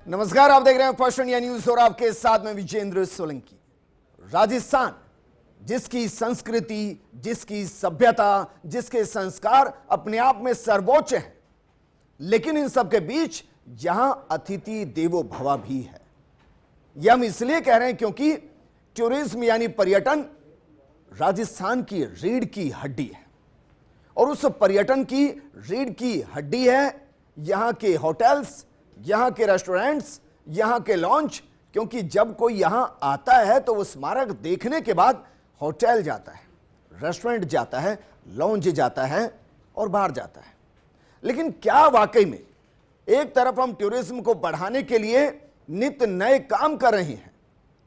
नमस्कार, आप देख रहे हैं फर्स्ट इंडिया न्यूज और आपके साथ में विजेंद्र सोलंकी। राजस्थान जिसकी संस्कृति, जिसकी सभ्यता, जिसके संस्कार अपने आप में सर्वोच्च हैं, लेकिन इन सब के बीच यहां अतिथि देवो भव भी है। यह हम इसलिए कह रहे हैं क्योंकि टूरिज्म यानी पर्यटन राजस्थान की रीढ़ की हड्डी है और उस पर्यटन की रीढ़ की हड्डी है यहां के होटल्स, यहां के रेस्टोरेंट्स, यहां के लॉन्च। क्योंकि जब कोई यहां आता है तो वो स्मारक देखने के बाद होटल जाता है, रेस्टोरेंट जाता है, लॉन्च जाता है और बाहर जाता है। लेकिन क्या वाकई में एक तरफ हम टूरिज्म को बढ़ाने के लिए नित नए काम कर रहे हैं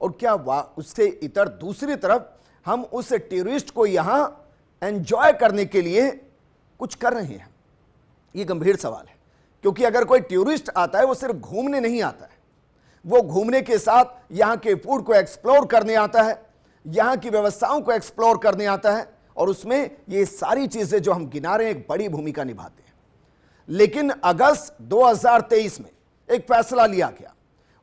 और क्या उससे इतर दूसरी तरफ हम उस टूरिस्ट को यहां एंजॉय करने के लिए कुछ कर रहे हैं? ये गंभीर सवाल है। क्योंकि अगर कोई टूरिस्ट आता है वो सिर्फ घूमने नहीं आता है, वो घूमने के साथ यहां के फूड को एक्सप्लोर करने आता है, यहां की व्यवस्थाओं को एक्सप्लोर करने आता है और उसमें ये सारी चीजें जो हम गिना रहे हैं एक बड़ी भूमिका निभाते हैं। लेकिन अगस्त 2023 में एक फैसला लिया गया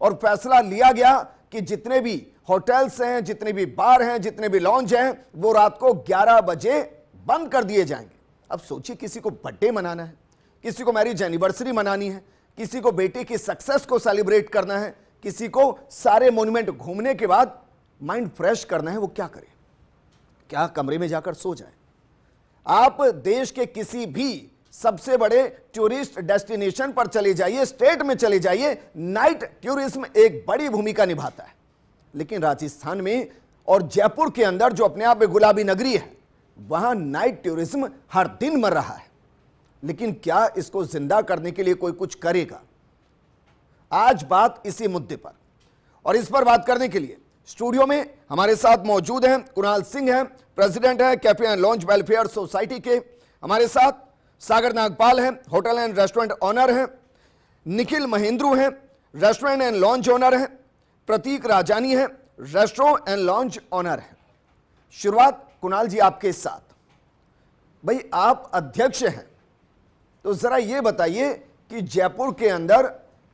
और फैसला लिया गया कि जितने भी होटल्स हैं, जितने भी बार हैं, जितने भी लॉन्ज हैं, वो रात को 11 बजे बंद कर दिए जाएंगे। अब सोचिए, किसी को बर्थडे मनाना है, किसी को मैरिज एनिवर्सरी मनानी है, किसी को बेटे की सक्सेस को सेलिब्रेट करना है, किसी को सारे मॉन्यूमेंट घूमने के बाद माइंड फ्रेश करना है, वो क्या करे? क्या कमरे में जाकर सो जाए? आप देश के किसी भी सबसे बड़े टूरिस्ट डेस्टिनेशन पर चले जाइए, स्टेट में चले जाइए, नाइट टूरिज्म एक बड़ी भूमिका निभाता है। लेकिन राजस्थान में और जयपुर के अंदर जो अपने आप में गुलाबी नगरी है, वहां नाइट टूरिज्म हर दिन मर रहा है। लेकिन क्या इसको जिंदा करने के लिए कोई कुछ करेगा? आज बात इसी मुद्दे पर, और इस पर बात करने के लिए स्टूडियो में हमारे साथ मौजूद हैं कुणाल सिंह हैं, प्रेसिडेंट हैं cafe and lounge welfare society के। हमारे साथ सागर नागपाल हैं, होटल एंड रेस्टोरेंट ऑनर हैं। निखिल महेंद्रू हैं, रेस्टोरेंट एंड लॉन्ज ऑनर हैं। प्रतीक राजानी हैं, रेस्टोरेंट एंड लॉन्ज ऑनर हैं। शुरुआत कुणाल जी आपके साथ। भाई, आप अध्यक्ष हैं, तो जरा ये बताइए कि जयपुर के अंदर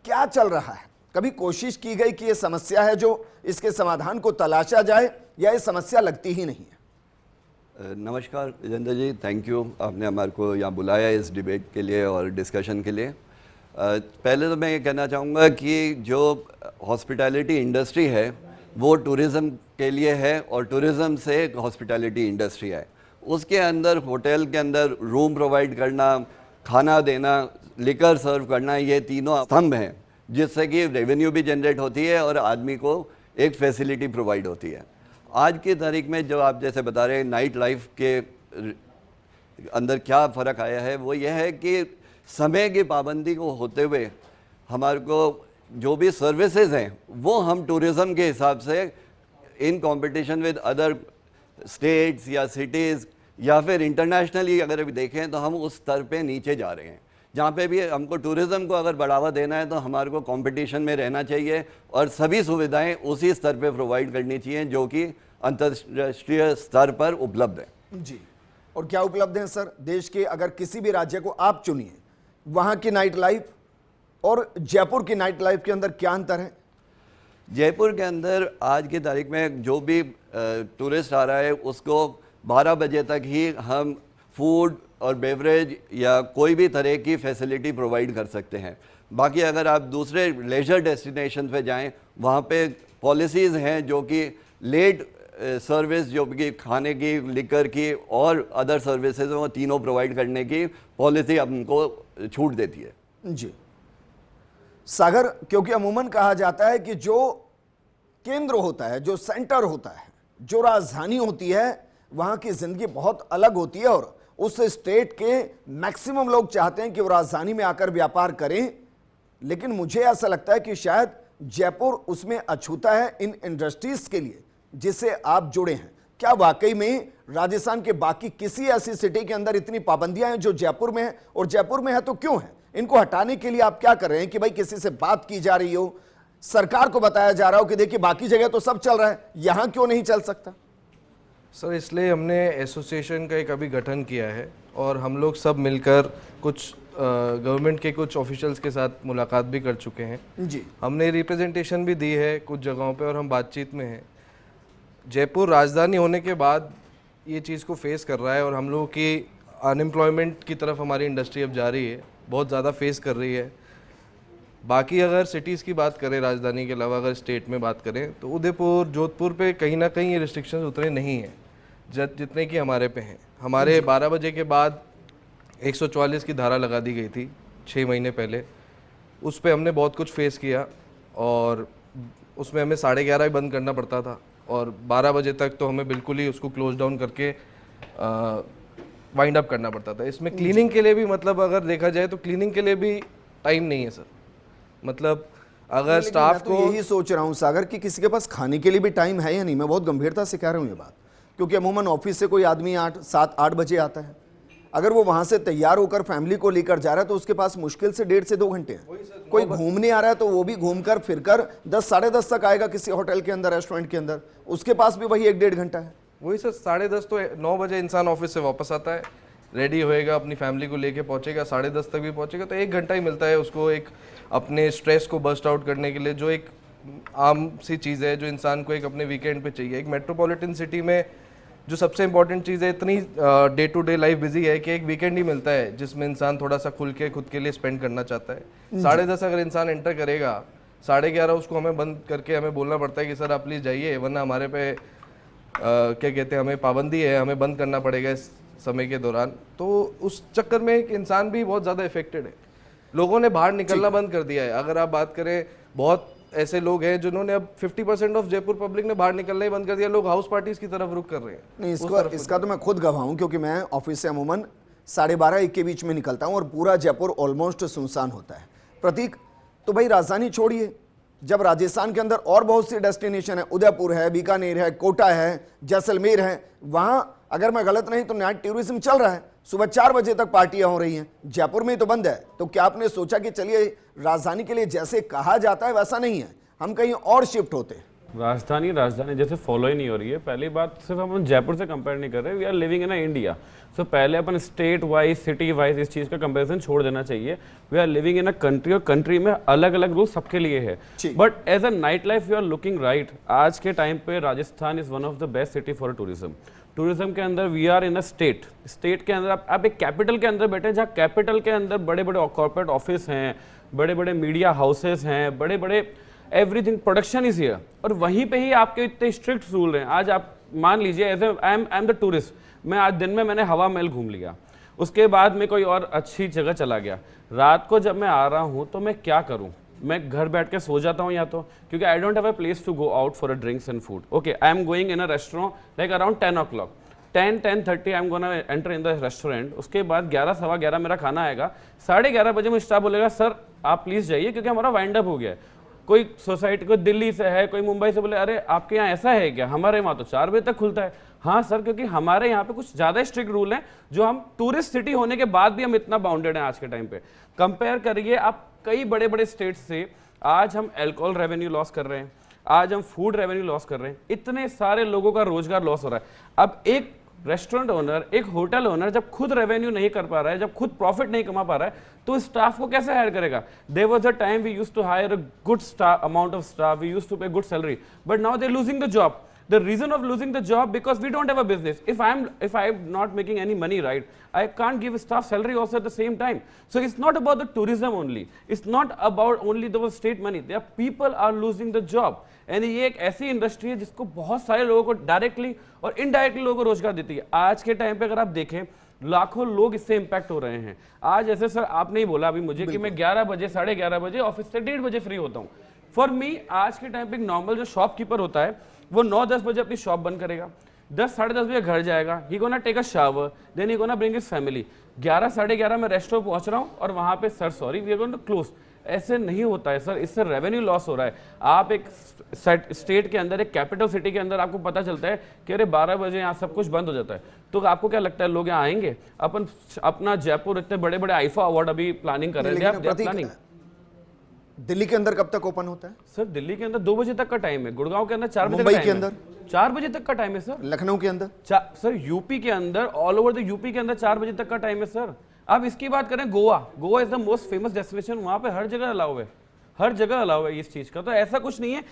क्या चल रहा है? कभी कोशिश की गई कि ये समस्या है जो इसके समाधान को तलाशा जाए, या ये समस्या लगती ही नहीं है? नमस्कार विजेंद्र जी, थैंक यू, आपने हमारे को यहाँ बुलाया इस डिबेट के लिए और डिस्कशन के लिए। पहले तो मैं ये कहना चाहूँगा कि जो हॉस्पिटैलिटी इंडस्ट्री है वो टूरिज़्म के लिए है और टूरिज़्म से हॉस्पिटैलिटी इंडस्ट्री है। उसके अंदर होटल के अंदर रूम प्रोवाइड करना, खाना देना, लिकर सर्व करना, ये तीनों स्तंभ हैं जिससे कि रेवेन्यू भी जनरेट होती है और आदमी को एक फैसिलिटी प्रोवाइड होती है। आज की तारीख में जो आप जैसे बता रहे हैं नाइट लाइफ के अंदर क्या फ़र्क आया है, वो ये है कि समय की पाबंदी को होते हुए हमारे को जो भी सर्विसेज हैं वो हम टूरिज़्म के हिसाब से in competition with other states या सिटीज़ या फिर इंटरनेशनली अगर अभी देखें तो हम उस स्तर पे नीचे जा रहे हैं। जहाँ पे भी हमको टूरिज़्म को अगर बढ़ावा देना है तो हमारे को कंपटीशन में रहना चाहिए और सभी सुविधाएं उसी स्तर पे प्रोवाइड करनी चाहिए जो कि अंतर्राष्ट्रीय स्तर पर उपलब्ध है। जी, और क्या उपलब्ध है सर? देश के अगर किसी भी राज्य को आप चुनिए, वहाँ की नाइट लाइफ और जयपुर की नाइट लाइफ के अंदर क्या अंतर है? जयपुर के अंदर आज की तारीख में जो भी टूरिस्ट आ रहा है उसको 12 बजे तक ही हम फूड और बेवरेज या कोई भी तरह की फैसिलिटी प्रोवाइड कर सकते हैं। बाकी अगर आप दूसरे लेजर डेस्टिनेशन पे जाएं, वहाँ पे पॉलिसीज़ हैं जो कि लेट सर्विस, जो कि खाने की, लिकर की और अदर सर्विसेज वो तीनों प्रोवाइड करने की पॉलिसी हमको छूट देती है। जी सागर, क्योंकि अमूमन कहा जाता है कि जो केंद्र होता है, जो सेंटर होता है, जो राजधानी होती है, वहाँ की ज़िंदगी बहुत अलग होती है और उस स्टेट के मैक्सिमम लोग चाहते हैं कि वो राजधानी में आकर व्यापार करें। लेकिन मुझे ऐसा लगता है कि शायद जयपुर उसमें अछूता है इन इंडस्ट्रीज के लिए जिससे आप जुड़े हैं। क्या वाकई में राजस्थान के बाकी किसी ऐसी सिटी के अंदर इतनी पाबंदियां हैं जो जयपुर में है? और जयपुर में है तो क्यों है? इनको हटाने के लिए आप क्या कर रहे हैं कि भाई किसी से बात की जा रही हो, सरकार को बताया जा रहा हो कि देखिए बाकी जगह तो सब चल रहा है, यहां क्यों नहीं चल सकता? सर, इसलिए हमने एसोसिएशन का एक अभी गठन किया है और हम लोग सब मिलकर कुछ गवर्नमेंट के कुछ ऑफिशियल्स के साथ मुलाकात भी कर चुके हैं। जी हमने रिप्रेजेंटेशन भी दी है कुछ जगहों पे और हम बातचीत में हैं। जयपुर राजधानी होने के बाद ये चीज़ को फेस कर रहा है और हम लोगों की अनएम्प्लॉयमेंट की तरफ हमारी इंडस्ट्री अब जा रही है, बहुत ज़्यादा फेस कर रही है। बाकी अगर सिटीज़ की बात करें, राजधानी के अलावा अगर स्टेट में बात करें, तो उदयपुर, जोधपुर पे कहीं ना कहीं ये रिस्ट्रिक्शंस उतने नहीं हैं जितने कि हमारे पे हैं। हमारे 12 बजे के बाद 144 की धारा लगा दी गई थी 6 महीने पहले। उस पे हमने बहुत कुछ फेस किया और उसमें हमें 11:30 ही बंद करना पड़ता था और 12 बजे तक तो हमें बिल्कुल ही उसको क्लोज डाउन करके वाइंड अप करना पड़ता था। इसमें क्लीनिंग के लिए भी, मतलब अगर देखा जाए तो क्लीनिंग के लिए भी टाइम नहीं है सर। मतलब अगर स्टाफ को, यही सोच रहा हूँ सागर कि किसी के पास खाने के लिए भी टाइम है या नहीं। मैं बहुत गंभीरता से कह रहा हूँ ये बात, क्योंकि अमूमन ऑफिस से कोई आदमी 7-8 बजे आता है। अगर वो वहां से तैयार होकर फैमिली को लेकर जा रहा है तो उसके पास मुश्किल से 1.5 से 2 घंटे हैं। कोई घूमने आ रहा है तो वो भी घूमकर फिरकर 10-10:30 तक आएगा किसी होटल के अंदर, रेस्टोरेंट के अंदर, उसके पास भी वही 1-1.5 घंटा है। वही सर 10:30 तो 9 बजे इंसान ऑफिस से वापस आता है, रेडी होएगा, अपनी फैमिली को लेके पहुंचेगा, 10:30 तक भी पहुंचेगा, तो 1 घंटा ही मिलता है उसको एक अपने स्ट्रेस को बस्ट आउट करने के लिए, जो एक आम सी चीज़ है जो इंसान को एक अपने वीकेंड पे चाहिए। एक मेट्रोपॉलिटन सिटी में जो सबसे इंपॉर्टेंट चीज़ है, इतनी day to day life busy है कि एक वीकेंड ही मिलता है जिसमें इंसान थोड़ा सा खुल के खुद के लिए स्पेंड करना चाहता है। 10:30 अगर इंसान एंटर करेगा, 11:30 उसको हमें बंद करके हमें बोलना पड़ता है कि सर आप प्लीज़ जाइए, वरना हमारे पे क्या कहते हैं, हमें पाबंदी है, हमें बंद करना पड़ेगा इस समय के दौरान। तो उस चक्कर में एक इंसान भी बहुत ज़्यादा इफेक्टेड है। लोगों ने बाहर निकलना बंद कर दिया है। अगर आप बात करें, बहुत ऐसे लोग हैं जिन्होंने अब 50% ऑफ जयपुर पब्लिक ने बाहर निकलना ही बंद कर दिया। लोग हाउस पार्टीज की तरफ रुख कर रहे हैं। नहीं, इसका तो मैं खुद गवाह हूं, क्योंकि मैं ऑफिस से अमूमन 12:30-1 के बीच में निकलता हूं और पूरा जयपुर ऑलमोस्ट सुनसान होता है। प्रतीक, तो भाई राजधानी छोड़िए, जब राजस्थान के अंदर और बहुत सी डेस्टिनेशन है, उदयपुर है, बीकानेर है, कोटा है, जैसलमेर है, वहां अगर मैं गलत नहीं तो नाइट टूरिज्म चल रहा है, सुबह 4 बजे तक पार्टियां हो रही हैं। जयपुर में ही तो बंद है। तो क्या आपने सोचा कि चलिए राजधानी के लिए जैसे कहा जाता है वैसा नहीं है, हम कहीं और शिफ्ट होते हैं? राजधानी जैसे फॉलो ही नहीं हो रही है। पहली बात, सिर्फ हम जयपुर से कंपेयर नहीं कर रहे, we are living in India. So पहले अपन स्टेट वाइज, सिटी वाइज इस चीज़ का कंपैरिजन छोड़ देना चाहिए। We are living in a country और कंट्री में अलग अलग रूल सबके लिए है। But as a night life you are looking right. आज के टाइम पे Rajasthan is one of the best city for tourism. Tourism के अंदर we are in a state के अंदर आप एक कैपिटल के अंदर बैठे हैं, जहाँ कैपिटल के अंदर बड़े बड़े कॉर्पोरेट ऑफिस हैं, बड़े बड़े मीडिया हाउसेस हैं, बड़े बड़े एवरीथिंग प्रोडक्शन इज हियर, और वहीं पे ही आपके इतने स्ट्रिक्ट रूल हैं। आज आप मान लीजिए, as I am the tourist, मैं आज दिन में मैंने हवा महल घूम लिया, उसके बाद मैं कोई और अच्छी जगह चला गया, रात को जब मैं आ रहा हूँ तो मैं क्या करूँ? मैं घर बैठ के सो जाता हूँ या तो, क्योंकि I don't have a place to go out for a drinks and food. Okay, I am going in a restaurant like around 10 o'clock, 10-10:30 I am gonna enter in the restaurant. उसके बाद 11-11:15 मेरा खाना आएगा, 11:30 बजे में स्टाफ बोलेगा sir आप please जाइए क्योंकि हमारा वाइंड अप हो गया है। कोई सोसाइटी, कोई दिल्ली से है, कोई मुंबई से, बोले अरे आपके यहाँ ऐसा है क्या? हमारे वहाँ तो 4 बजे तक खुलता है। हाँ सर, क्योंकि हमारे यहाँ पे कुछ ज़्यादा स्ट्रिक्ट रूल हैं, जो हम टूरिस्ट सिटी होने के बाद भी हम इतना बाउंडेड हैं आज के टाइम पे। कंपेयर करिए आप कई बड़े बड़े स्टेट्स से। आज हम एल्कोहल रेवेन्यू लॉस कर रहे हैं, आज हम फूड रेवेन्यू लॉस कर रहे हैं, इतने सारे लोगों का रोजगार लॉस हो रहा है। अब एक रेस्टोरेंट ओनर, एक होटल ओनर जब खुद रेवेन्यू नहीं कर पा रहा है, जब खुद प्रॉफिट नहीं कमा पा रहा है, तो स्टाफ को कैसे हायर करेगा? There was a time we used to hire a good amount of staff, we used to pay good salary, but now they are losing the job. The reason of losing the job because we don't have a business. If I'm not making any money, right, I can't give staff salary also at the same time. So it's not about the tourism only. It's not about only the state money. There are people are losing the job. And ये एक ऐसी industry है जिसको बहुत सारे लोगों को directly और इनडायरेक्टली लोगों को रोजगार देती है. आज के टाइम पे अगर आप देखें, लाखों लोग इससे इंपैक्ट हो रहे हैं. आज ऐसे सर आपने ही बोला अभी मुझे कि मैं 11 बजे 11:30 बजे ऑफिस से 1:30 बजे फ्री होता हूँ. फॉर मी आज के टाइम पे एक नॉर्मल जो शॉपकीपर होता है वो 9-10 बजे अपनी शॉप बंद करेगा, 10-10:30 बजे घर जाएगा, he gonna take a shower, then he gonna bring his family. 11-11:30 में रेस्टोरेंट पहुंच रहा हूं और वहां पे sir sorry we are going to close. ऐसे नहीं होता है सर, इससे रेवेन्यू लॉस हो रहा है. आप एक स्टेट के अंदर, एक कैपिटल सिटी के अंदर आपको पता चलता है कि अरे 12 बजे यहाँ सब कुछ बंद हो जाता है, तो आपको क्या लगता है लोग यहाँ आएंगे? अपना जयपुर इतने बड़े बड़े आईफा अवार्ड अभी प्लानिंग कर रहे हैं. दिल्ली के अंदर कब तक ओपन होता है? सर दिल्ली के अंदर 2 बजे तक का टाइम है, गुड़गांव के अंदर 4 बजे, मुंबई के अंदर 4 बजे तक का टाइम है सर, लखनऊ के अंदर सर यूपी के अंदर, ऑल ओवर द यूपी के अंदर 4 बजे तक का टाइम है सर. अब इसकी बात करें, Goa is the most famous destination, वहां पे हर जगह अलाउ है, हर जगह अलाउ है इस चीज का। तो ऐसा कुछ नहीं है।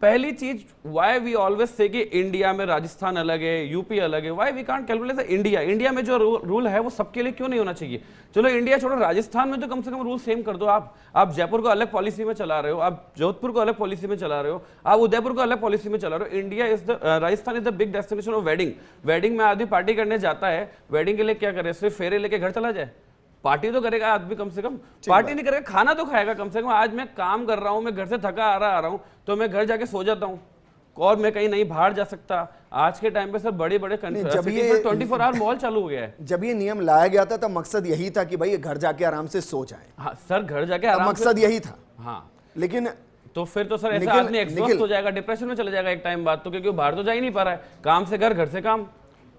पहली चीज, वाई वी ऑलवेज से कि इंडिया में राजस्थान अलग है, यूपी अलग है, why we can't calculate India में जो रूल है वो सबके लिए क्यों नहीं होना चाहिए? चलो इंडिया छोड़ो, राजस्थान में तो कम से कम रूल सेम कर दो। आप जयपुर को अलग पॉलिसी में चला रहे हो, आप जोधपुर को अलग पॉलिसी में चला रहे हो, आप उदयपुर को अलग पॉलिसी में चला रहे हो। India is the Rajasthan is the big destination of wedding में आदमी पार्टी करने जाता है, वेडिंग के लिए क्या करे, सिर्फ फेरे लेके घर चला जाए? पार्टी तो करेगा आदमी कम से कम, पार्टी नहीं करेगा, खाना तो खाएगा कम से कम। आज मैं काम कर रहा हूं, मैं घर से थका आ रहा हूं, तो मैं घर जाके सो जाता हूं और मैं कहीं नहीं बाहर जा सकता। आज के टाइम पे सर बड़े बड़े 24 आवर मॉल चालू हो गया है। जब ये नियम लाया गया था तब मकसद यही था कि भाई घर जाके आराम से सो जाए। हाँ सर, घर जाके आराम मकसद यही था। हाँ, लेकिन तो फिर तो सर ऐसा आदमी एग्जॉस्ट हो जाएगा, डिप्रेशन में चला जाएगा एक टाइम बाद, तो क्योंकि वो बाहर तो जा ही नहीं पा रहा है, काम से घर से काम।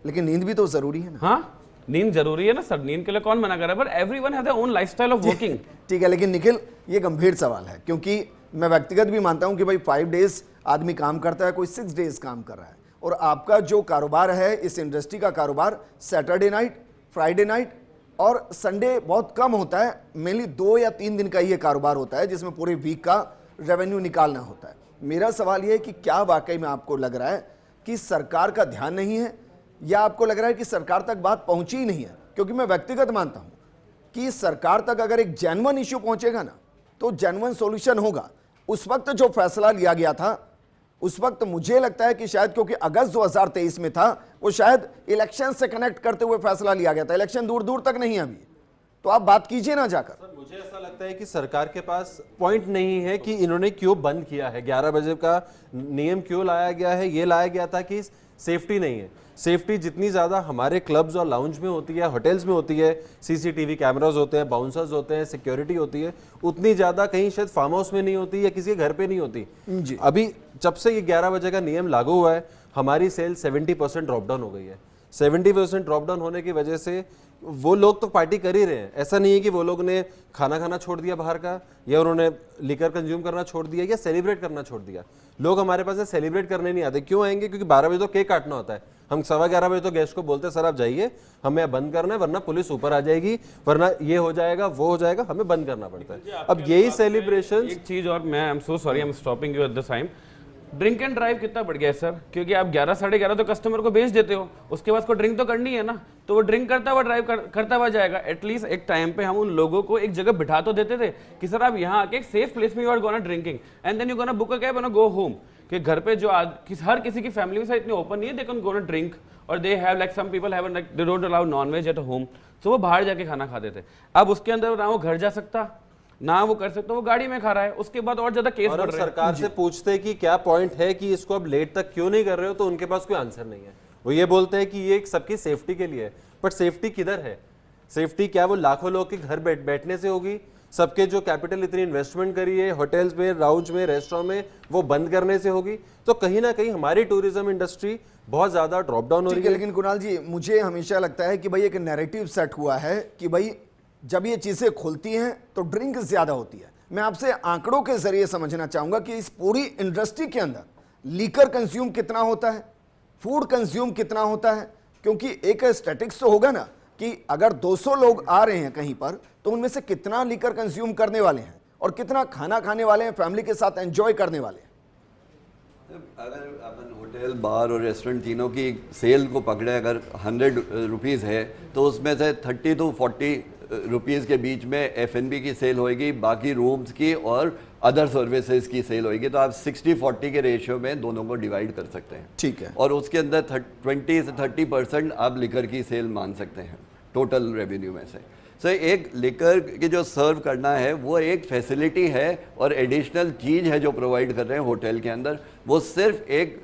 लेकिन नींद भी तो जरूरी है ना। हाँ, नींद जरूरी है ना सर, नींद के लिए कौन मना कर रहा है, but everyone has their own lifestyle of working. ठीक है, लेकिन निखिल ये गंभीर सवाल है, क्योंकि मैं व्यक्तिगत भी मानता हूं कि भाई 5 डेज आदमी काम करता है, कोई 6 डेज काम कर रहा है, और आपका जो कारोबार है, इस इंडस्ट्री का कारोबार सैटरडे नाइट, फ्राइडे नाइट और संडे बहुत कम होता है। मेनली 2 या 3 दिन का ये कारोबार होता है जिसमें पूरे वीक का रेवेन्यू निकालना होता है। मेरा सवाल ये है कि क्या वाकई में आपको लग रहा है कि सरकार का ध्यान नहीं है, या आपको लग रहा है कि सरकार तक बात पहुंची ही नहीं है? क्योंकि मैं व्यक्तिगत मानता हूं कि सरकार तक अगर एक जेन्युइन इश्यू पहुंचेगा ना, तो जेन्युइन सॉल्यूशन होगा। उस वक्त जो फैसला लिया गया था, उस वक्त मुझे लगता है कि शायद क्योंकि अगस्त 2023 में था, वो शायद इलेक्शन से कनेक्ट करते हुए फैसला लिया गया था। इलेक्शन दूर दूर तक नहीं है अभी, तो आप बात कीजिए ना जाकर। सर, मुझे ऐसा लगता है कि सरकार के पास पॉइंट नहीं है कि इन्होंने क्यों बंद किया है, 11 बजे का नियम क्यों लाया गया है। ये लाया गया था कि सेफ्टी नहीं है। सेफ्टी जितनी ज़्यादा हमारे क्लब्स और लाउंज में होती है, होटल्स में होती है, सीसीटीवी कैमरास होते हैं, बाउंसर्स होते हैं, सिक्योरिटी होती है, उतनी ज़्यादा कहीं शायद फार्म हाउस में नहीं होती या किसी के घर पे नहीं होती जी। अभी जब से ये 11 बजे का नियम लागू हुआ है, हमारी सेल 70% ड्रॉप डाउन हो गई है। 70% ड्रॉप डाउन होने की वजह से वो लोग तो पार्टी कर ही रहे हैं। ऐसा नहीं है कि वो लोग ने खाना खाना छोड़ दिया बाहर का, या उन्होंने लिकर कंज्यूम करना छोड़ दिया, या सेलिब्रेट करना छोड़ दिया। लोग हमारे पास से सेलिब्रेट करने नहीं आते। क्यों आएंगे? क्योंकि 12 बजे तो केक काटना होता है। हम 11:15 बजे तो गेस्ट को बोलते हैं सर आप जाइए, हमें बंद करना है, वरना पुलिस ऊपर आ जाएगी, वरना ये हो जाएगा वो हो जाएगा, हमें बंद करना पड़ता है। अब यही सेलिब्रेशन। एक चीज और, मैं I am so sorry, I am stopping you at the time. Drink and drive कितना बढ़ गया है सर? क्योंकि आप 11 साढ़े 11 तो कस्टमर को बेच देते हो, उसके बाद को ड्रिंक तो करनी है ना, तो वो ड्रिंक करता हुआ ड्राइव करता हुआ जाएगा। एटलीस्ट एक टाइम पे हम उन लोगों को एक जगह बिठा तो देते थे कि सर आप यहाँ आके एक सेफ प्लेस में you are gonna drinking and then you gonna book a cab and go home. कि घर पे जो हर किसी की फैमिली में सर इतनी ओपन नहीं है, दे कैन गोना ड्रिंक, और they have like some people have like they don't allow non veg at home, तो वो बाहर जाके खाना खाते थे। अब उसके अंदर ना वो घर जा सकता, ना वो कर सकता, वो गाड़ी में खा रहा है। उसके बाद और ज्यादा केस बढ़ रहे हैं। सरकार से पूछते कि क्या पॉइंट है कि इसको अब लेट तक क्यों नहीं कर रहे हो, तो उनके पास कोई आंसर नहीं है। वो ये बोलते हैं कि ये सबकी सेफ्टी के लिए है, बट सेफ्टी किधर है? सेफ्टी क्या वो लाखों लोग के घर बैठने से होगी? सबके जो कैपिटल इतनी इन्वेस्टमेंट करी है होटल्स में, लाउंज में, रेस्टोरेंट में, वो बंद करने से होगी? तो कहीं ना कहीं हमारी टूरिज्म इंडस्ट्री बहुत ज्यादा ड्रॉप डाउन हो रही है। लेकिन कुणाल जी, मुझे हमेशा लगता है कि भाई एक नैरेटिव सेट हुआ है कि भाई जब ये चीजें खुलती हैं तो ड्रिंक ज्यादा होती है। मैं आपसे आंकड़ों के जरिए समझना चाहूंगा कि इस पूरी इंडस्ट्री के अंदर लीकर कंज्यूम कितना होता है, फूड कंज्यूम कितना होता है, क्योंकि एक स्टैटिक्स तो होगा ना कि अगर 200 लोग आ रहे हैं कहीं पर, तो उनमें से कितना लीकर कंज्यूम करने वाले हैं और कितना खाना खाने वाले हैं, फैमिली के साथ एंजॉय करने वाले हैं। अगर अपन होटल, बार और रेस्टोरेंट तीनों की सेल को पकड़े, अगर 100 रुपीज़ है तो उसमें से 30 to 40 रुपीज़ के बीच में F&B की सेल होएगी, बाकी रूम्स की और अदर सर्विसेज की सेल होएगी। तो आप 60-40 के रेशियो में दोनों को डिवाइड कर सकते हैं। ठीक है। और उसके अंदर 20 से 30% आप लिकर की सेल मान सकते हैं टोटल रेवेन्यू में से। सो एक लिकर की जो सर्व करना है वो एक फैसिलिटी है और एडिशनल चीज़ है जो प्रोवाइड कर रहे हैं होटल के अंदर। वो सिर्फ एक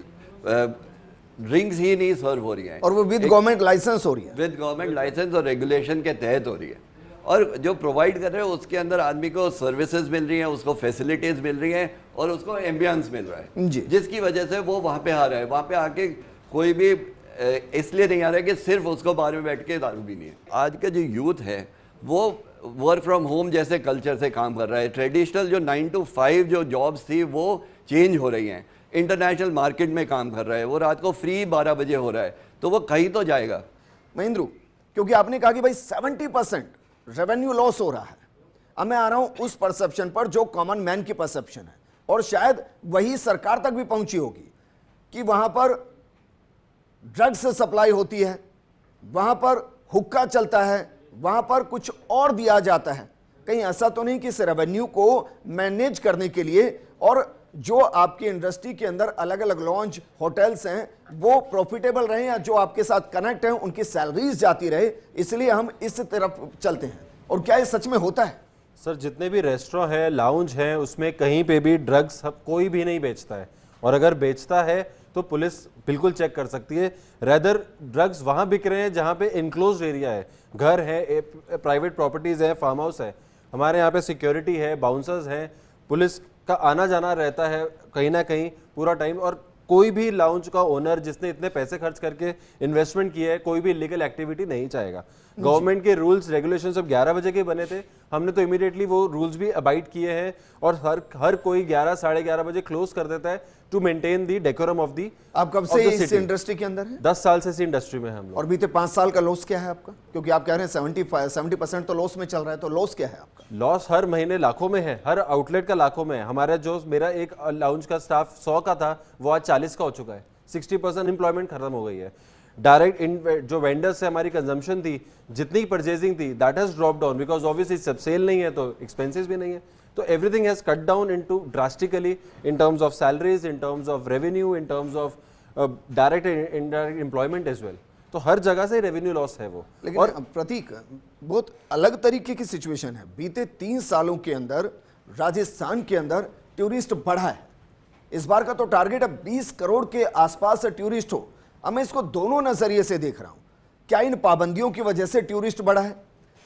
ड्रिंक्स ही नहीं सर्व हो रही है, और वो विद गवर्नमेंट लाइसेंस हो रही है, विद गवर्नमेंट लाइसेंस और रेगुलेशन के तहत हो रही है। और जो प्रोवाइड कर रहे हैं उसके अंदर आदमी को सर्विसेज मिल रही हैं, उसको फैसिलिटीज मिल रही हैं और उसको एम्बियंस मिल रहा है जी, जिसकी वजह से वो वहाँ पे आ रहा है। वहाँ पे आके कोई भी इसलिए नहीं आ रहा है कि सिर्फ उसको बाहर में बैठ के दारू पीनी है। आज का जो यूथ है वो वर्क फ्रॉम होम जैसे कल्चर से काम कर रहा है। ट्रेडिशनल जो 9 to 5 जो जॉब्स थी वो चेंज हो रही हैं, इंटरनेशनल मार्केट में काम कर रहा है, वो रात को फ्री 12 बजे हो रहा है, तो वो कहीं तो जाएगा। महेंद्रू, क्योंकि आपने कहा कि भाई 70% रेवेन्यू लॉस हो रहा है। अब मैं आ रहा हूं उस परसेप्शन पर जो कॉमन मैन की परसेप्शन है, और शायद वही सरकार तक भी पहुंची होगी कि वहां पर ड्रग्स सप्लाई होती है, वहां पर हुक्का चलता है, वहां पर कुछ और दिया जाता है। कहीं ऐसा तो नहीं कि इस रेवेन्यू को मैनेज करने के लिए और जो आपकी इंडस्ट्री के अंदर अलग अलग लॉन्च होटल्स हैं वो प्रॉफिटेबल रहे, या जो आपके साथ कनेक्ट हैं उनकी सैलरीज जाती रहे, इसलिए हम इस तरफ चलते हैं? और क्या ये सच में होता है? सर, जितने भी रेस्टोरेंट है, लाउंज हैं, उसमें कहीं पे भी ड्रग्स कोई भी नहीं बेचता है, और अगर बेचता है तो पुलिस बिल्कुल चेक कर सकती है। रेदर ड्रग्स वहां बिक रहे हैं जहां पे इनक्लोज्ड एरिया है, घर है, प्राइवेट प्रॉपर्टीज है, फार्म हाउस है, हमारे यहाँ पे सिक्योरिटी है, बाउंसर्स हैं, पुलिस का आना जाना रहता है कहीं ना कहीं पूरा टाइम। और कोई भी लाउंज का ओनर जिसने इतने पैसे खर्च करके इन्वेस्टमेंट किया है, कोई भी इलीगल एक्टिविटी नहीं चाहेगा। गवर्नमेंट के रूल्स रेगुलेशंस अब 11 बजे के बने थे, हमने तो इमीडिएटली वो रूल्स भी अबाइड किए हैं, और हर कोई 11 साढ़े 11 बजे क्लोज कर देता है to maintain the decorum of the. आप कब से इस इंडस्ट्री के अंदर हैं? 10 साल से इस इंडस्ट्री में हम लोग। और बीते 5 साल का लॉस क्या है आपका? क्योंकि आप कह रहे हैं 70% तो लॉस में चल रहा है, तो लॉस क्या है आपका? लॉस हर महीने लाखों में है, हर आउटलेट का लाखों में है। हमारा जो मेरा एक लाउंज का स्टाफ 100 का था, वो आज 40 का हो चुका है। 60% एम्प्लॉयमेंट खत्म हो गई है। डायरेक्ट जो वेंडर्स से हमारी कंजम्पशन थी, जितनी परचेजिंग थी, that has drop down, because obviously सब सेल नहीं है तो एक्सपेंसेस भी नहीं है, तो everything has cut down into drastically in terms of salaries, in terms of revenue, in terms of direct indirect employment as well. तो हर जगह से रेवेन्यू लॉस है वो। लेकिन और प्रतीक, बहुत अलग तरीके की सिचुएशन है। बीते 3 सालों के अंदर राजस्थान के अंदर टूरिस्ट बढ़ा है। इस बार का तो टारगेट है 20 करोड़ के आसपास टूरिस्ट हो। अब मैं इसको दोनों नजरिए से देख रहा हूं। क्या इन पाबंदियों की वजह से टूरिस्ट बढ़ा है,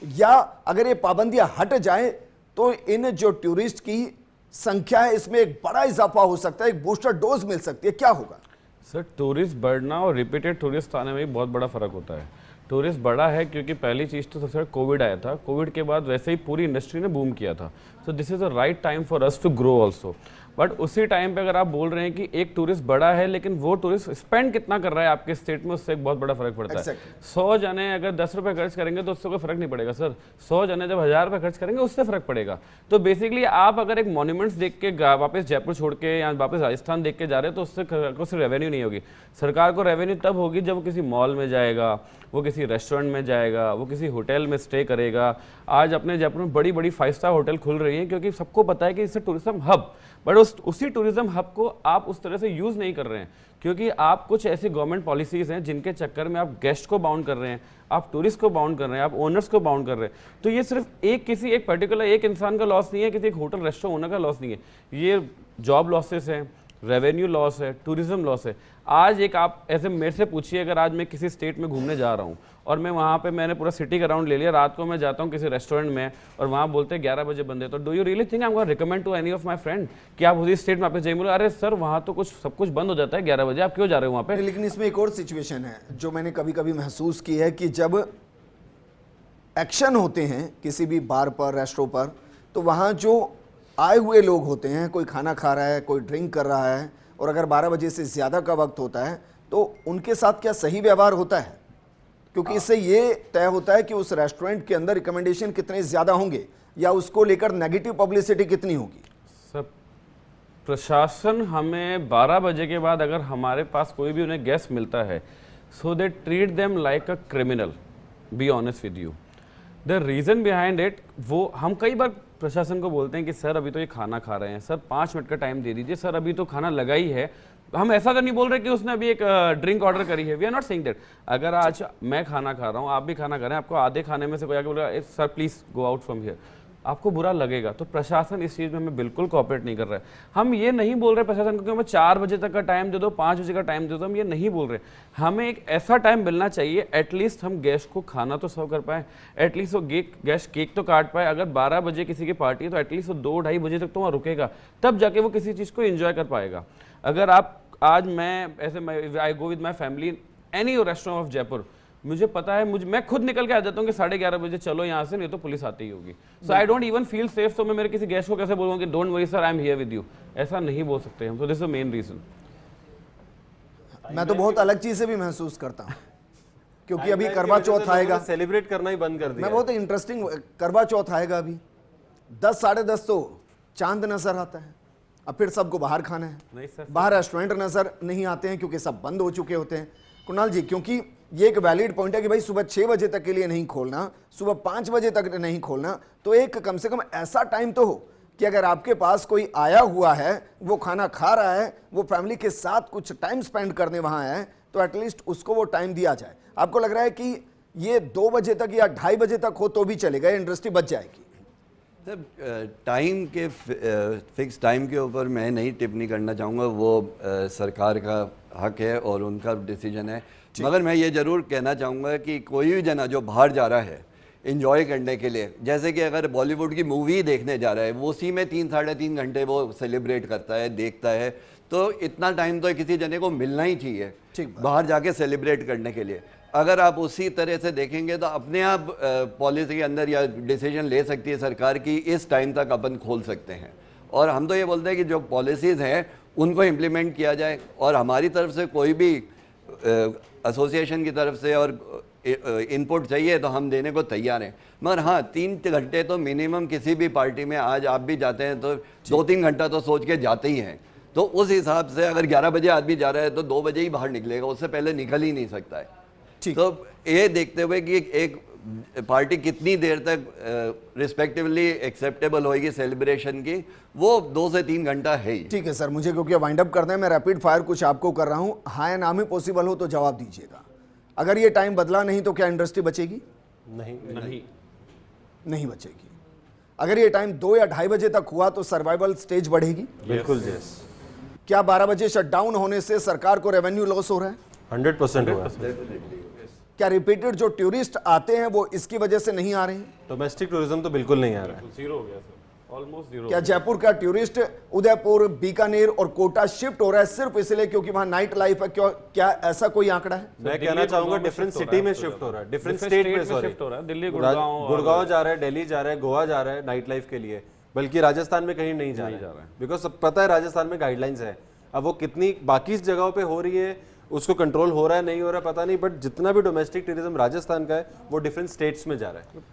या अगर ये पाबंदियां हट जाए तो इन जो टूरिस्ट की संख्या है इसमें एक बड़ा इजाफा हो सकता है, एक बूस्टर डोज मिल सकती है? क्या होगा? सर, टूरिस्ट बढ़ना और रिपीटेड टूरिस्ट आने में भी बहुत बड़ा फर्क होता है। टूरिस्ट बढ़ा है क्योंकि पहली चीज़ तो सबसे कोविड आया था। कोविड के बाद वैसे ही पूरी इंडस्ट्री ने बूम किया था। So this is the right time for us to grow also. But उसी टाइम पे अगर आप बोल रहे हैं कि एक टूरिस्ट बड़ा है, लेकिन वो टूरिस्ट स्पेंड कितना कर रहा है आपके स्टेट में, उससे एक बहुत बड़ा फर्क पड़ता है। 100 जने अगर 10 रुपये खर्च करेंगे तो उससे कोई फर्क नहीं पड़ेगा सर। 100 जने जब 1000 रुपये खर्च करेंगे उससे फर्क पड़ेगा। तो बेसिकली आप अगर एक मॉन्यूमेंट्स देख के वापस जयपुर छोड़ के या वापस राजस्थान देख के जा रहे हैं तो उससे सिर्फ रेवेन्यू नहीं होगी। सरकार को रेवेन्यू तब होगी जब वो किसी मॉल में जाएगा, वो किसी रेस्टोरेंट में जाएगा, वो किसी होटल में स्टे करेगा। आज अपने जयपुर में बड़ी बड़ी 5 स्टार होटल खुल रही हैं क्योंकि सबको पता है कि इससे टूरिज्म हब, बट उसी टूरिज्म हब को आप उस तरह से यूज़ नहीं कर रहे हैं क्योंकि आप कुछ ऐसी गवर्नमेंट पॉलिसीज़ हैं जिनके चक्कर में आप गेस्ट को बाउंड कर रहे हैं, आप टूरिस्ट को बाउंड कर रहे हैं, आप ओनर्स को बाउंड कर रहे हैं। तो ये सिर्फ किसी एक पर्टिकुलर एक इंसान का लॉस नहीं है, किसी एक होटल रेस्टोरेंट ओनर का लॉस नहीं है। ये जॉब लॉसेस हैं, रेवेन्यू लॉस है, टूरिज्म लॉस है। आज एक आप ऐसे मेरे से पूछिए, अगर आज मैं किसी स्टेट में घूमने जा रहा हूँ और मैं वहाँ पे मैंने पूरा सिटी का राउंड ले लिया, रात को मैं जाता हूँ किसी रेस्टोरेंट में और वहाँ बोलते हैं 11 बजे बंद है, तो do you really think I am going to recommend to any of my friend कि आप उसी स्टेट में आप जाइए? बोले अरे सर वहाँ तो कुछ सब कुछ बंद हो जाता है 11 बजे, आप क्यों जा रहे हो वहाँ पे? लेकिन इसमें एक और सिचुएशन है जो मैंने कभी कभी महसूस की है कि जब एक्शन होते हैं किसी भी बार पर, रेस्टोरेंट पर, तो वहाँ जो आए हुए लोग होते हैं, कोई खाना खा रहा है, कोई ड्रिंक कर रहा है, और अगर 12 बजे से ज़्यादा का वक्त होता है तो उनके साथ क्या सही व्यवहार होता है? क्योंकि इससे ये तय होता है कि उस रेस्टोरेंट के अंदर रिकमेंडेशन कितने ज़्यादा होंगे या उसको लेकर नेगेटिव पब्लिसिटी कितनी होगी। सर, प्रशासन हमें 12 बजे के बाद अगर हमारे पास कोई भी उन्हें गेस्ट मिलता है, so they treat them like a criminal, be honest with you. The reason behind it, वो हम कई बार प्रशासन को बोलते हैं कि सर अभी तो ये खाना खा रहे हैं, सर 5 मिनट का टाइम दे दीजिए, सर अभी तो खाना लगा ही है। हम ऐसा तो नहीं बोल रहे कि उसने अभी एक ड्रिंक ऑर्डर करी है, we are not saying that. अगर आज मैं खाना खा रहा हूँ, आप भी खाना खा रहे हैं, आपको आधे खाने में से कोई आके बोल रहा है sir please go out from here, आपको बुरा लगेगा। तो प्रशासन इस चीज़ में हमें बिल्कुल कोऑपरेट नहीं कर रहा है। हम ये नहीं बोल रहे प्रशासन को कि हमें 4 बजे तक का टाइम दे दो, 5 बजे का टाइम दे दो, हम ये नहीं बोल रहे। हमें एक ऐसा टाइम मिलना चाहिए एटलीस्ट हम गेस्ट को खाना तो सर्व कर पाए, एटलीस्ट वो गेस्ट केक तो काट पाए। अगर 12 बजे किसी की पार्टी है तो एटलीस्ट वो 2-2:30 बजे तक तो वहाँ रुकेगा, तब जाके वो किसी चीज़ को एंजॉय कर पाएगा। अगर आप आज मैं ऐसे I go with my family any restaurant of Jaipur, मुझे पता है, मैं खुद निकल के आ जाता हूँ कि 11:30 बजे चलो यहाँ से, नहीं तो पुलिस आती ही होगी। So I don't even feel safe. तो मैं मेरे किसी गेस्ट को कैसे बोलूँगा कि don't worry sir I am here with you, ऐसा नहीं बोल सकते हम। So this is the main reason. मैं तो बहुत अलग चीज़ें भी महसूस करता हूँ। क्योंकि अभी करवा चौथ आएगा, सेलिब्रेट करना ही बंद कर दिया मैं बहुत इंटरेस्टिंग, करवा चौथ आएगा अभी 10 साढ़े 10 तो चांद नजर आता है, अब फिर सबको बाहर खाना है, नहीं सर, बाहर रेस्टोरेंट नजर नहीं आते हैं क्योंकि सब बंद हो चुके होते हैं। कुणाल जी, क्योंकि ये एक वैलिड पॉइंट है कि भाई सुबह 6 बजे तक के लिए नहीं खोलना, सुबह 5 बजे तक नहीं खोलना, तो एक कम से कम ऐसा टाइम तो हो कि अगर आपके पास कोई आया हुआ है, वो खाना खा रहा है, वो फैमिली के साथ कुछ टाइम स्पेंड करने वहां है, तो एटलीस्ट उसको वो टाइम दिया जाए। आपको लग रहा है कि ये 2 बजे तक या 2:30 बजे तक हो तो भी चलेगा, इंडस्ट्री बच जाएगी? टाइम के फिक्स टाइम के ऊपर मैं नहीं टिप्पणी करना चाहूँगा, वो सरकार का हक है और उनका डिसीजन है। मगर मैं ये ज़रूर कहना चाहूँगा कि कोई भी जना जो बाहर जा रहा है इंजॉय करने के लिए, जैसे कि अगर बॉलीवुड की मूवी देखने जा रहा है, वो उसी में 3 साढ़े 3 घंटे वो सेलिब्रेट करता है, देखता है, तो इतना टाइम तो किसी जने को मिलना ही चाहिए बाहर जाके सेलिब्रेट करने के लिए। अगर आप उसी तरह से देखेंगे तो अपने आप पॉलिसी के अंदर या डिसीजन ले सकती है सरकार की इस टाइम तक अपन खोल सकते हैं, और हम तो ये बोलते हैं कि जो पॉलिसीज़ हैं उनको इम्प्लीमेंट किया जाए, और हमारी तरफ से कोई भी एसोसिएशन की तरफ से और इनपुट चाहिए तो हम देने को तैयार हैं। मगर हाँ, 3 घंटे तो मिनिमम किसी भी पार्टी में, आज आप भी जाते हैं तो 2-3 घंटा तो सोच के जाते ही हैं, तो उस हिसाब से अगर 11 बजे आदमी जा रहा है तो 2 बजे ही बाहर निकलेगा, उससे पहले निकल ही नहीं सकता है। तो ये देखते हुए कि एक पार्टी कितनी देर तक रिस्पेक्टिवली एक्सेप्टेबल होगी सेलिब्रेशन की, वो 2 से 3 घंटा है ही। ठीक है सर, मुझे क्योंकि वाइंड अप करना है, मैं रैपिड फायर कुछ आपको कर रहा हूं, हाँ या ना में पॉसिबल हो तो जवाब दीजिएगा। अगर ये टाइम बदला नहीं तो क्या इंडस्ट्री बचेगी? नहीं बचेगी। अगर ये टाइम 2 या 2:30 बजे तक हुआ तो सर्वाइवल स्टेज बढ़ेगी? बिल्कुल यस। क्या 12 बजे शटडाउन होने से सरकार को रेवेन्यू लॉस हो रहा है? 100% हुआ। क्या रिपीटेड जो टूरिस्ट आते हैं वो इसकी वजह से नहीं आ रहे हैं? डोमेस्टिक टूरिज्म तो बिल्कुल नहीं आ रहा है, जीरो हो गया सर, ऑलमोस्ट जीरो। क्या जयपुर का टूरिस्ट उदयपुर, बीकानेर और कोटा शिफ्ट हो रहा है सिर्फ इसलिए क्योंकि वहां नाइट लाइफ है? क्या ऐसा कोई आंकड़ा है? मैं कहना चाहूंगा डिफरेंट सिटी में शिफ्ट हो रहा है, डिफरेंट स्टेट में, सॉरी शिफ्ट हो रहा है, दिल्ली, गुड़गांव जा रहा है, दिल्ली जा रहा है, गोवा जा रहा है नाइट लाइफ के लिए, बल्कि राजस्थान में कहीं नहीं जा रहा है, बिकॉज पता है राजस्थान में गाइडलाइंस है। अब वो कितनी बाकी जगहों पे हो रही है, उसको कंट्रोल हो रहा है नहीं हो रहा पता नहीं, बट जितना भी डोमेस्टिक टूरिज्म राजस्थान का है वो डिफरेंट स्टेट्स में जा रहा है।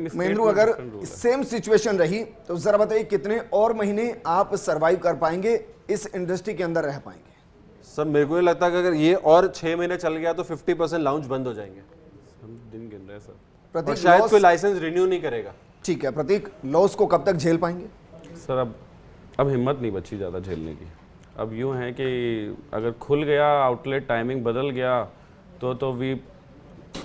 महेंद्र, अगर सेम सिचुएशन रही तो जरा बताइए कितने और महीने आप सरवाइव कर पाएंगे, इस इंडस्ट्री के अंदर रह पाएंगे? सर मेरे को ये लगता है कि अगर ये और 6 महीने चल गया तो 50% लाउंज बंद हो जाएंगे। हम दिन गिन रहे हैं सर, और प्रतीक, शायद लॉस, कोई लाइसेंस रिन्यू नहीं करेगा। ठीक है प्रतीक, लॉस को कब तक झेल पाएंगे? सर अब हिम्मत नहीं बची ज़्यादा झेलने की। अब यूँ है कि अगर खुल गया आउटलेट, टाइमिंग बदल गया तो we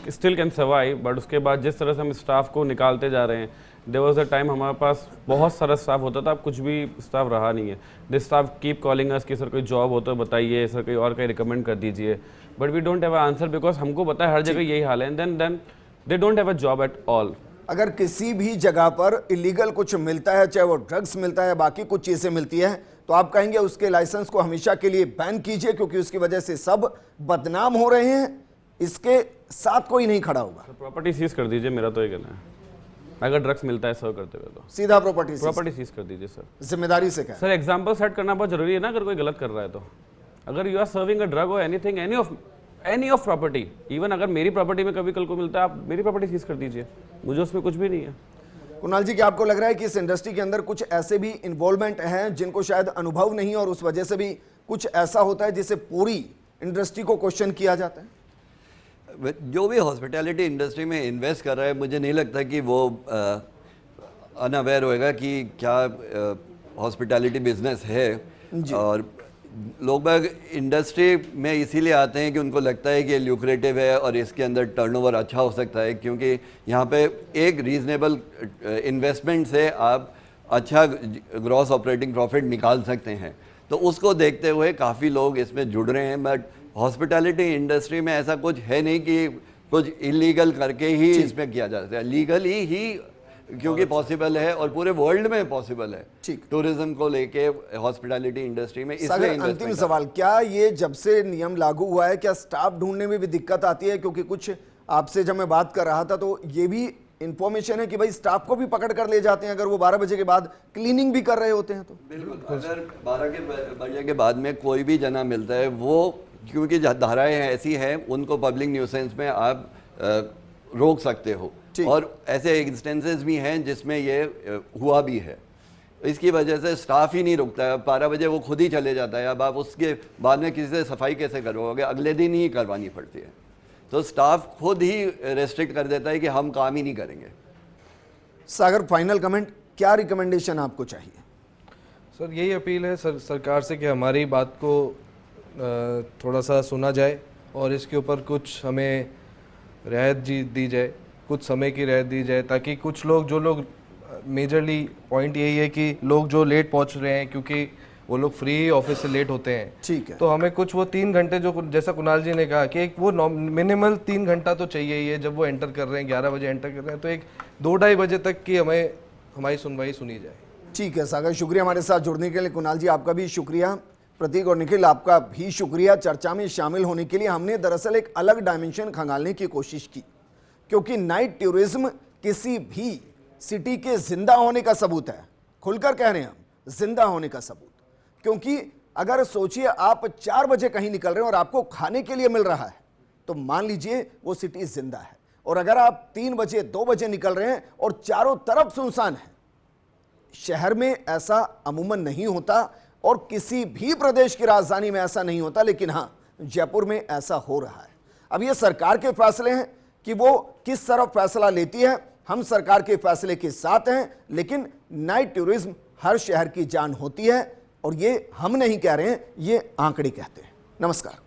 still can survive, but उसके बाद जिस तरह से हम स्टाफ को निकालते जा रहे हैं, देयर वाज अ टाइम हमारे पास बहुत सारा स्टाफ होता था, अब कुछ भी स्टाफ रहा नहीं है। The staff keep calling us कि सर कोई जॉब हो तो बताइए, सर कोई और कहीं रिकमेंड कर दीजिए, but we don't have a answer because हमको पता है हर जगह यही हाल है, and then they don't have a job at all. अगर किसी भी जगह पर इलीगल कुछ मिलता है, चाहे वो ड्रग्स मिलता है, बाकी कुछ चीजें मिलती है, तो आप कहेंगे उसके लाइसेंस को हमेशा के लिए बैन कीजिए क्योंकि उसकी वजह से सब बदनाम हो रहे हैं, इसके साथ कोई नहीं खड़ा होगा। प्रॉपर्टी सीज कर दीजिए, मेरा तो ये कहना है। अगर ड्रग्स मिलता है सर्व करते हुए तो सीधा प्रॉपर्टी सीज कर दीजिए सर, जिम्मेदारी से कहें। सर एग्जाम्पल सेट करना बहुत जरूरी है ना, अगर कोई गलत कर रहा है तो। अगर you are serving a drug और anything, any of property, even अगर मेरी प्रॉपर्टी में कभी कल को मिलता है, आप मेरी प्रॉपर्टी सीज कर दीजिए, मुझे उसमें कुछ भी नहीं है। कुणाल जी, क्या आपको लग रहा है कि इस इंडस्ट्री के अंदर कुछ ऐसे भी इन्वॉल्वमेंट हैं जिनको शायद अनुभव नहीं और उस वजह से भी कुछ ऐसा होता है जिससे पूरी इंडस्ट्री को क्वेश्चन किया जाता है? जो भी हॉस्पिटैलिटी इंडस्ट्री में इन्वेस्ट कर रहा है, मुझे नहीं लगता कि वो अनअवेयर होएगा कि क्या हॉस्पिटैलिटी बिजनेस है। और लोग बाग इंडस्ट्री में इसीलिए आते हैं कि उनको लगता है कि ये ल्यूक्रेटिव है और इसके अंदर टर्नओवर अच्छा हो सकता है, क्योंकि यहाँ पे एक रीजनेबल इन्वेस्टमेंट से आप अच्छा ग्रॉस ऑपरेटिंग प्रॉफिट निकाल सकते हैं। तो उसको देखते हुए काफ़ी लोग इसमें जुड़ रहे हैं, बट हॉस्पिटैलिटी इंडस्ट्री में ऐसा कुछ है नहीं कि कुछ इलीगल करके ही इसमें किया जा सकता है। लीगली ही क्योंकि पॉसिबल है और पूरे वर्ल्ड में पॉसिबल है टूरिज्म को लेके हॉस्पिटैलिटी इंडस्ट्री में। इसलिए अंतिम सवाल, क्या ये जब से नियम लागू हुआ है, क्या स्टाफ ढूंढने में भी दिक्कत आती है? क्योंकि कुछ आपसे जब मैं बात कर रहा था तो ये भी इंफॉर्मेशन है कि भाई स्टाफ को भी पकड़ कर ले जाते हैं अगर वो 12 बजे के बाद क्लीनिंग भी कर रहे होते हैं तो। बिल्कुल, अगर 12 बजे के बाद में कोई भी जना मिलता है, वो क्योंकि धाराएं ऐसी हैं उनको पब्लिक न्यूसेंस में आप रोक सकते हो, और ऐसे इंस्टेंसेस भी हैं जिसमें ये हुआ भी है। इसकी वजह से स्टाफ ही नहीं रुकता है, 12 बजे वो खुद ही चले जाता है। अब आप उसके बाद में किसी से सफाई कैसे करवाओगे, अगले दिन ही करवानी पड़ती है। तो स्टाफ खुद ही रेस्ट्रिक्ट कर देता है कि हम काम ही नहीं करेंगे। सागर, फाइनल कमेंट, क्या रिकमेंडेशन आपको चाहिए? सर यही अपील है सरकार से कि हमारी बात को थोड़ा सा सुना जाए और इसके ऊपर कुछ हमें रियायत दी जाए, कुछ समय की रियायत दी जाए, ताकि कुछ लोग, जो लोग मेजरली पॉइंट यही है कि लोग जो लेट पहुंच रहे हैं क्योंकि वो लोग फ्री ऑफिस से लेट होते हैं, ठीक है, तो हमें कुछ वो 3 घंटे, जो जैसा कुणाल जी ने कहा कि एक वो मिनिमल 3 घंटा तो चाहिए ही है। जब वो एंटर कर रहे हैं 11 बजे एंटर कर रहे हैं, तो एक 2-2:30 बजे तक की हमारी सुनवाई सुनी जाए। ठीक है सागर, शुक्रिया हमारे साथ जुड़ने के लिए। कुणाल जी आपका भी शुक्रिया, प्रतीक और निखिल आपका भी शुक्रिया चर्चा में शामिल होने के लिए। हमने दरअसल एक अलग डायमेंशन खंगालने की कोशिश की, क्योंकि नाइट टूरिज्म किसी भी सिटी के जिंदा होने का सबूत है। खुलकर कह रहे हैं हम, जिंदा होने का सबूत। क्योंकि अगर सोचिए आप 4 बजे कहीं निकल रहे हैं और आपको खाने के लिए मिल रहा है, तो मान लीजिए वो सिटी जिंदा है। और अगर आप 3 बजे 2 बजे निकल रहे हैं और चारों तरफ सुनसान है, शहर में ऐसा अमूमन नहीं होता और किसी भी प्रदेश की राजधानी में ऐसा नहीं होता, लेकिन हाँ जयपुर में ऐसा हो रहा है। अब ये सरकार के फैसले हैं कि वो किस तरफ फैसला लेती है। हम सरकार के फैसले के साथ हैं, लेकिन नाइट टूरिज्म हर शहर की जान होती है और ये हम नहीं कह रहे हैं, ये आंकड़े कहते हैं। नमस्कार।